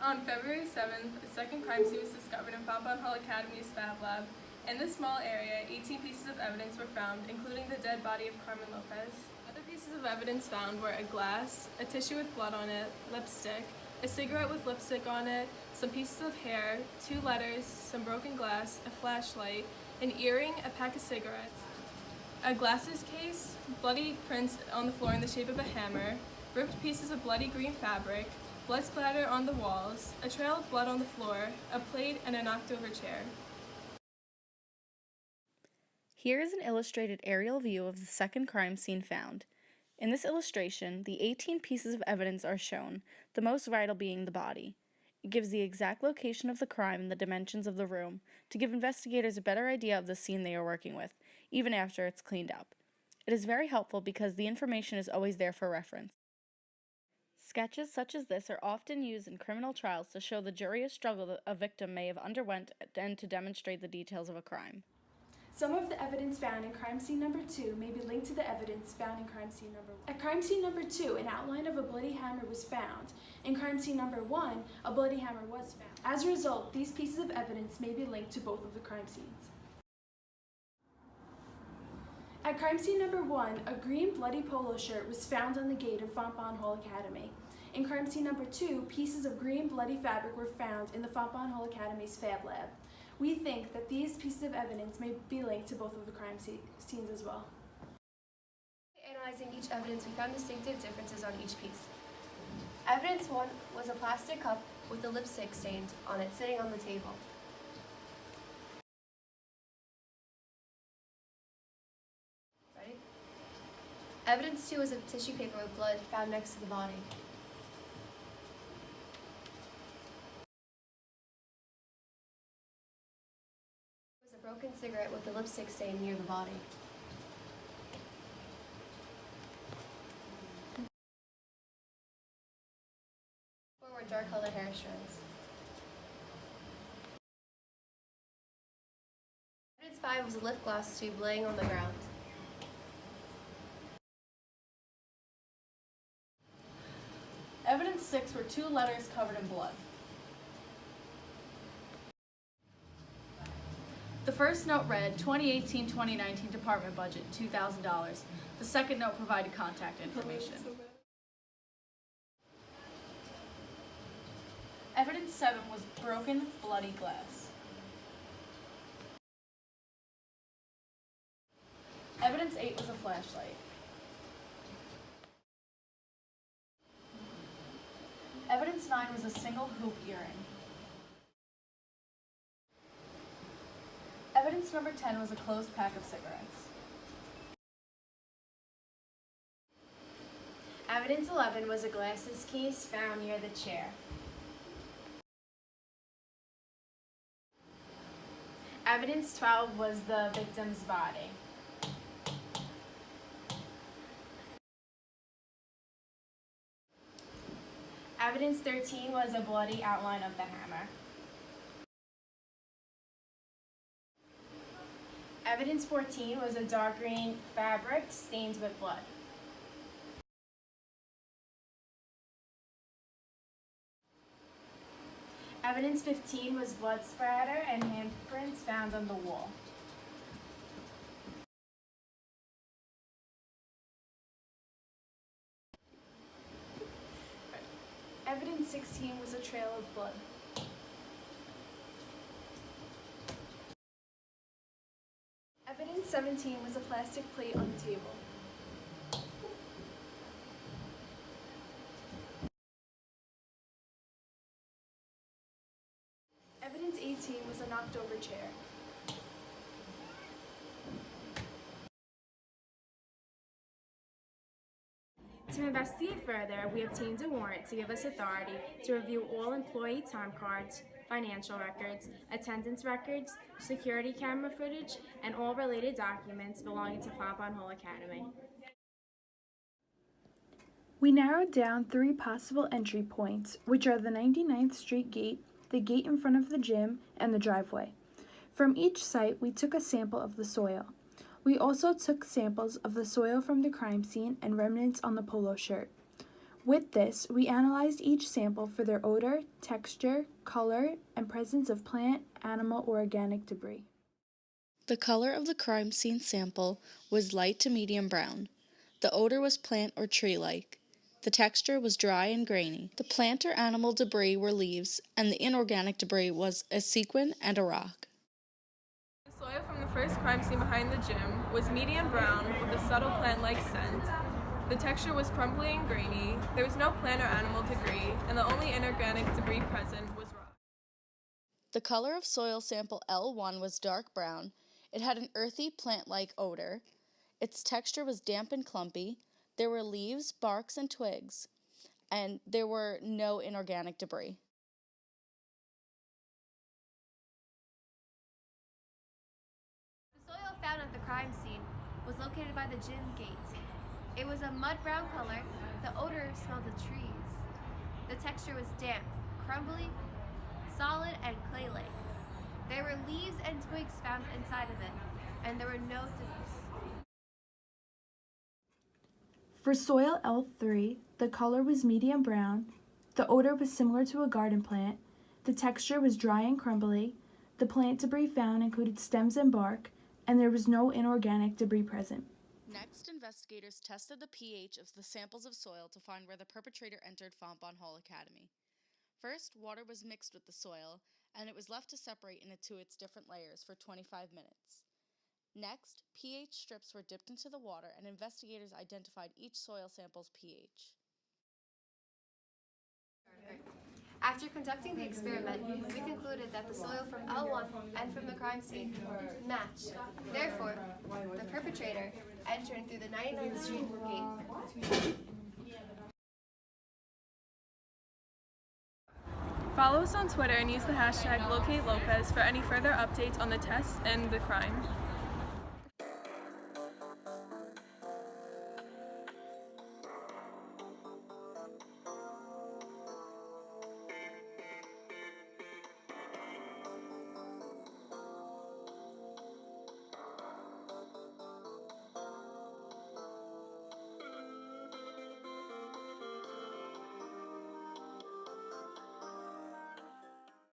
On February 7th, a second crime scene was discovered in Fontbonne Hall Academy's Fab Lab. In this small area, 18 pieces of evidence were found, including the dead body of Carmen Lopez. Other pieces of evidence found were a glass, a tissue with blood on it, lipstick, a cigarette with lipstick on it, some pieces of hair, 2 letters, some broken glass, a flashlight, an earring, a pack of cigarettes, a glasses case, bloody prints on the floor in the shape of a hammer, ripped pieces of bloody green fabric, blood splatter on the walls, a trail of blood on the floor, a plate, and a knocked-over chair. Here is an illustrated aerial view of the second crime scene found. In this illustration, the 18 pieces of evidence are shown, the most vital being the body. It gives the exact location of the crime and the dimensions of the room to give investigators a better idea of the scene they are working with, even after it's cleaned up. It is very helpful because the information is always there for reference. Sketches such as this are often used in criminal trials to show the jury a struggle that a victim may have underwent and to demonstrate the details of a crime. Some of the evidence found in crime scene number 2 may be linked to the evidence found in crime scene number 1. At crime scene number 2, an outline of a bloody hammer was found. In crime scene number 1, a bloody hammer was found. As a result, these pieces of evidence may be linked to both of the crime scenes. At crime scene number 1, a green bloody polo shirt was found on the gate of Fontbonne Hall Academy. In crime scene number 2, pieces of green bloody fabric were found in the Fontbonne Hall Academy's Fab Lab. We think that these pieces of evidence may be linked to both of the crime scenes as well. Analyzing each evidence, we found distinctive differences on each piece. Evidence 1 was a plastic cup with a lipstick stain on it sitting on the table. Ready? Evidence 2 was a tissue paper with blood found next to the body. A broken cigarette with a lipstick stain near the body. Four were dark colored hair strands. Evidence 5 was a lip gloss tube laying on the ground. Evidence 6 were 2 letters covered in blood. The first note read, 2018-2019 department budget, $2,000. The second note provided contact information. Evidence 7 was broken, bloody glass. Evidence 8 was a flashlight. Evidence 9 was a single hoop earring. Evidence number 10 was a closed pack of cigarettes. Evidence 11 was a glasses case found near the chair. Evidence 12 was the victim's body. Evidence 13 was a bloody outline of the hammer. Evidence 14 was a dark green fabric stained with blood. Evidence 15 was blood splatter and handprints found on the wall. Evidence 16 was a trail of blood. Evidence 17 was a plastic plate on the table. Evidence 18 was a knocked over chair. To investigate further, we obtained a warrant to give us authority to review all employee time cards, financial records, attendance records, security camera footage, and all related documents belonging to Fontbonne Hall Academy. We narrowed down 3 possible entry points, which are the 99th Street gate, the gate in front of the gym, and the driveway. From each site, we took a sample of the soil. We also took samples of the soil from the crime scene and remnants on the polo shirt. With this, we analyzed each sample for their odor, texture, color, and presence of plant, animal, or organic debris. The color of the crime scene sample was light to medium brown. The odor was plant or tree-like. The texture was dry and grainy. The plant or animal debris were leaves, and the inorganic debris was a sequin and a rock. The soil from the first crime scene behind the gym was medium brown with a subtle plant-like scent. The texture was crumbly and grainy, there was no plant or animal debris, and the only inorganic debris present was rock. The color of soil sample L1 was dark brown. It had an earthy, plant-like odor. Its texture was damp and clumpy. There were leaves, barks, and twigs, and there were no inorganic debris. The soil found at the crime scene was located by the gym gate. It was a mud brown color. The odor smelled of trees. The texture was damp, crumbly, solid, and clay-like. There were leaves and twigs found inside of it, and there were no debris. For soil L3, the color was medium brown, the odor was similar to a garden plant, the texture was dry and crumbly, the plant debris found included stems and bark, and there was no inorganic debris present. Next, investigators tested the pH of the samples of soil to find where the perpetrator entered Fontbonne Hall Academy. First, water was mixed with the soil, and it was left to separate into its different layers for 25 minutes. Next, pH strips were dipped into the water, and investigators identified each soil sample's pH. After conducting the experiment, we concluded that the soil from L1 and from the crime scene matched. Therefore, the perpetrator entered through the 99th Street gate. Follow us on Twitter and use the hashtag #LocateLopez for any further updates on the tests and the crime.